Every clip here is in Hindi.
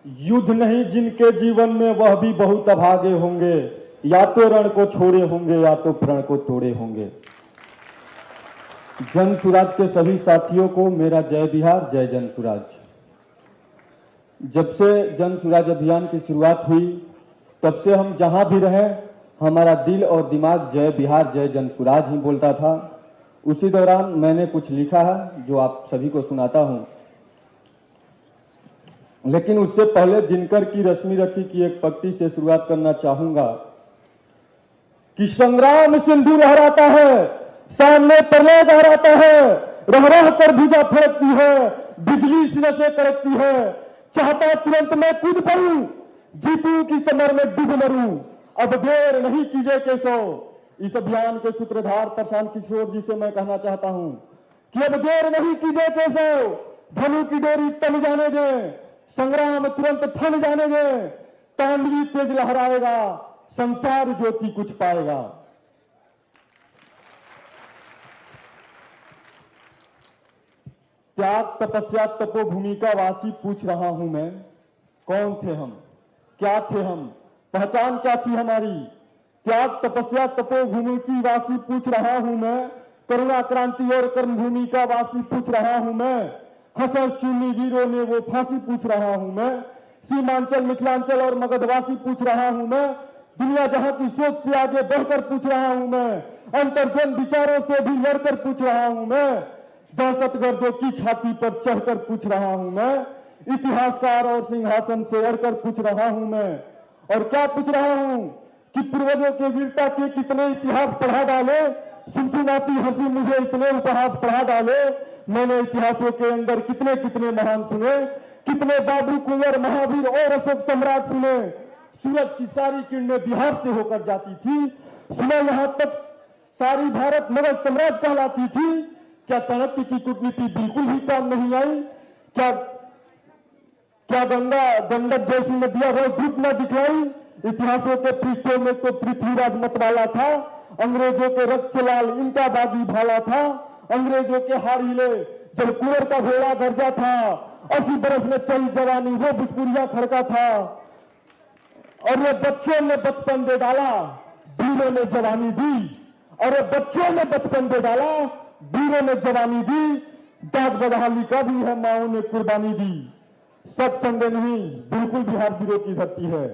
युद्ध नहीं जिनके जीवन में वह भी बहुत अभागे होंगे, या तो रण को छोड़े होंगे या तो प्रण को तोड़े होंगे। जन सुराज के सभी साथियों को मेरा जय बिहार, जय जन सुराज। जब से जन सुराज अभियान की शुरुआत हुई तब से हम जहां भी रहे हमारा दिल और दिमाग जय बिहार जय जन सुराज ही बोलता था। उसी दौरान मैंने कुछ लिखा है जो आप सभी को सुनाता हूं, लेकिन उससे पहले दिनकर की रश्मि रखी की एक पंक्ति से शुरुआत करना चाहूंगा कि संग्राम सिंधु लहराता है, सामने प्रलय लहराता है, रह रह कर भुजा फड़कती है, बिजली सिर से कड़कती है, चाहता तुरंत मैं कूद पड़ूं, जीतू की समर में डूब मरूं, अब देर नहीं कीजिए केशव। इस अभियान के सूत्रधार प्रशांत किशोर जी से मैं कहना चाहता हूं कि अब देर नहीं कीजिए केशव, धनु की डोरी तन जाने दें, संग्राम तुरंत थम जाने दें, तांडवी तेज लहराएगा, संसार ज्योति कुछ पाएगा। त्याग तपस्या तपोभूमि का वासी पूछ रहा हूं मैं, कौन थे हम, क्या थे हम, पहचान क्या थी हमारी। त्याग तपस्या तपोभूमि की वासी पूछ रहा हूं मैं, करुणा क्रांति और कर्मभूमि का वासी पूछ रहा हूं मैं, हसस चुनी वीरों ने वो फांसी पूछ रहा हूं मैं, सीमांचल मिथिलांचल और मगधवासी पूछ रहा हूं मैं, दुनिया जहां की सोच से आगे बढ़कर पूछ रहा हूं मैं, अंतर्गन विचारों से भी लड़कर पूछ रहा हूं मैं, दहशतगर्दों की छाती पर चढ़कर पूछ रहा हूं मैं, इतिहासकार और सिंहासन से अड़कर पूछ रहा हूं मैं। और क्या पूछ रहा हूं कि पूर्वजों के वीरता के कितने इतिहास पढ़ा डाले, सुनसुनाती हंसी मुझे इतने उपहास पढ़ा डाले, मैंने इतिहासों के अंदर कितने कितने महान सुने, कितने बाबू कुंवर महावीर और अशोक सम्राट सुने। सूरज की सारी किरणें बिहार से होकर जाती थी, सुना यहां तक सारी भारत मगध साम्राज्य कहलाती थी। क्या चाणक्य की कूटनीति बिल्कुल भी काम नहीं आई? क्या गंडक जैसी नदियां धूप न दिखलाई? इतिहासों के पृष्ठों में तो पृथ्वीराज मतवाला था, अंग्रेजों के रक्त से लाल इनका बागी भाला था, अंग्रेजों के हार हिले जब कुंवर का घोड़ा गरजा था, 80 बरस में चली जवानी वो भुजपुरिया खड़का था। और ये बच्चों ने बचपन दे डाला, वीरों ने जवानी दी, और ये बच्चों ने बचपन दे डाला, वीरों ने जवानी दी, दाग बदहाली का भी है माओ ने कुर्बानी दी। शक संदेह नहीं, बिल्कुल बिहार वीरों की धरती है।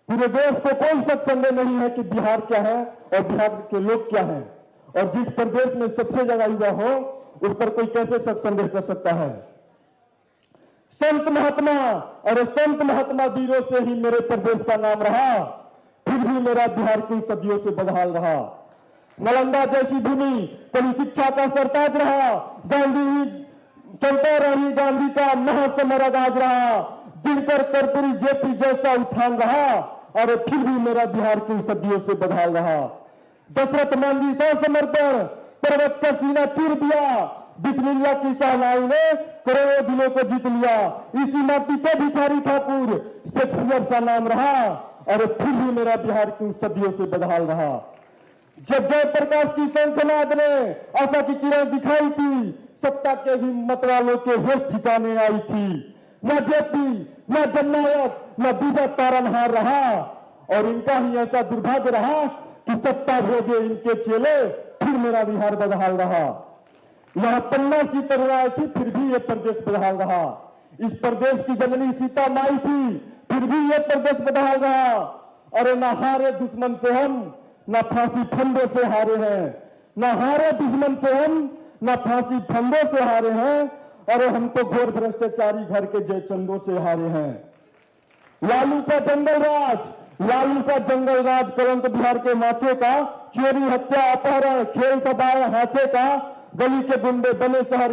पूरे देश को कोई शक संदेह नहीं है कि बिहार क्या है और बिहार के लोग क्या हैं, और जिस प्रदेश में सबसे ज्यादा युवा हो उस पर कोई कैसे शक संदेह कर सकता है। संत महात्मा, अरे संत महात्मा वीरों से ही मेरे प्रदेश का नाम रहा, फिर भी मेरा बिहार की सदियों से बदहाल रहा। नालंदा जैसी भूमि कभी शिक्षा का सरताज रहा, गांधी ही चलता रही, गांधी का महासमर आगाज रहा, दिनकर कर्पूरी जेपी जैसा उत्थान रहा, और फिर भी मेरा बिहार की सदियों से बदहाल रहा। दशरथ मांझी सा समर्पण पर्वत का सीना चीर दिया, बिस्मिल्लाह की सहनाई ने करोड़ों दिलों को जीत लिया। इसी माटी के भिखारी ठाकुर शेक्सपियर सा नाम रहा, और फिर भी मेरा बिहार की सदियों से बदहाल रहा। जब जयप्रकाश की शंखनाद ने आशा की किरण दिखाई थी, सत्ता के हिम्मत वालों के होश ठिकाने आई थी। न जेपी, न जननायक, न दूजा तारनहार रहा, और इनका ही ऐसा दुर्भाग्य रहा कि सत्ता भोगे इनके चेले, फिर मेरा बिहार बदहाल रहा। यहाँ पन्ना सी तरुणाई थी, फिर भी ये प्रदेश बदहाल रहा। इस प्रदेश की जननी सीता माई थी, फिर भी ये प्रदेश बदहाल रहा। अरे न हारे दुश्मन से हम, न फांसी फंदों से हारे हैं, न हारे दुश्मन से हम, न फांसी फंदों से हारे हैं, अरे हम तो घोर भ्रष्टाचारी घर के जयचंदों से हारे हैं। लालू का जंगल राज, लालू का जंगल राज कलंक बिहार के माथे का, चोरी हत्या अपहरण खेल सभाएं हाथे का, गली के गुंडे बने शहर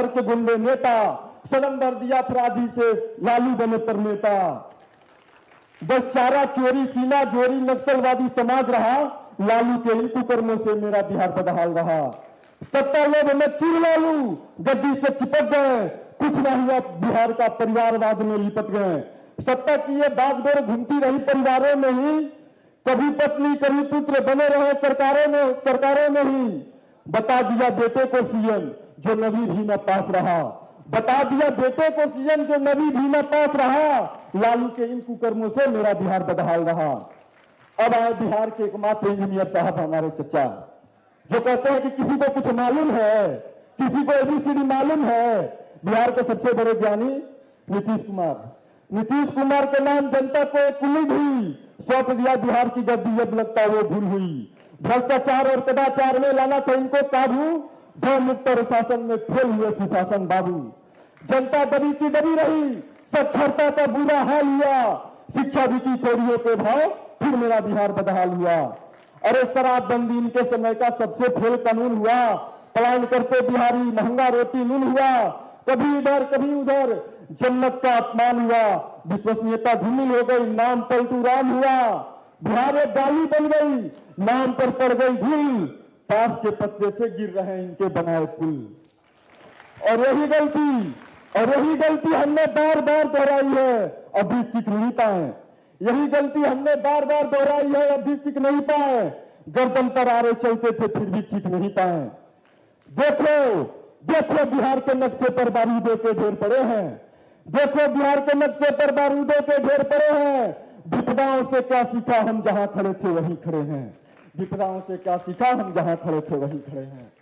के गुंडे नेता, सदन भर दिया अपराधी से लालू बने पर नेता। बस चारा चोरी सीना जोरी नक्सलवादी समाज रहा, लालू के इन कुकर्मों से मेरा बिहार बदहाल रहा। सत्ता लोभ में चूर लालू गद्दी से चिपक गए, कुछ ना हुआ बिहार का परिवारवाद में लिपट गए। सत्ता की ये बागडोर घूमती रही परिवारों में ही, कभी पत्नी कभी पुत्र बने रहे सरकारों में ही। बता दिया बेटे को सीएम जो नवी भी न पास रहा, बता दिया बेटे को सीएम जो नबी भी न पास रहा, लालू के इन कुकर्मों से मेरा बिहार बदहाल रहा। अब आए बिहार के एकमात्र इंजीनियर साहब हमारे चचा, जो कहते हैं कि किसी को कुछ मालूम है, किसी को एबीसीडी मालूम है। बिहार के सबसे बड़े ज्ञानी नीतीश कुमार। नीतीश कुमार के नाम जनता को एक कुलीन हुई, सौंप दिया बिहार की गद्दी, अब लगता वो भूल हुई। भ्रष्टाचार और कदाचार में लाना था इनको काबू, भय मुक्त शासन में फेल हुए सुशासन बाबू। जनता दबी की दबी रही, साक्षरता का बुरा हाल हुआ, शिक्षा की खोरियों के भाव फिर मेरा बिहार बदहाल हुआ। अरे शराबबंदी इनके समय का सबसे फेल कानून हुआ, पलायन करते बिहारी महंगा रोटी नून हुआ, कभी इधर कभी उधर जन्नत का अपमान हुआ, विश्वसनीयता धूमिल हो गई, नाम पलटू राम हुआ। बिहार एक गाली बन गई, नाम पर पड़ गई धूल, ताश के पत्ते से गिर रहे इनके बनाए पुल। और यही गलती हमने बार बार दोहराई है, अभी सीख नहीं पाए। यही गलती हमने बार बार दोहराई है, अभी सीख नहीं पाए। गर्दन पर आरे चलते थे फिर भी सीख नहीं पाए। देखो बिहार के नक्शे पर बारूदों के ढेर पड़े हैं, देखो बिहार के नक्शे पर बारूदों के ढेर पड़े हैं। विपदाओं से क्या सीखा हम जहां खड़े थे वहीं खड़े हैं, विपदाओं से क्या सीखा हम जहां खड़े थे वहीं खड़े हैं।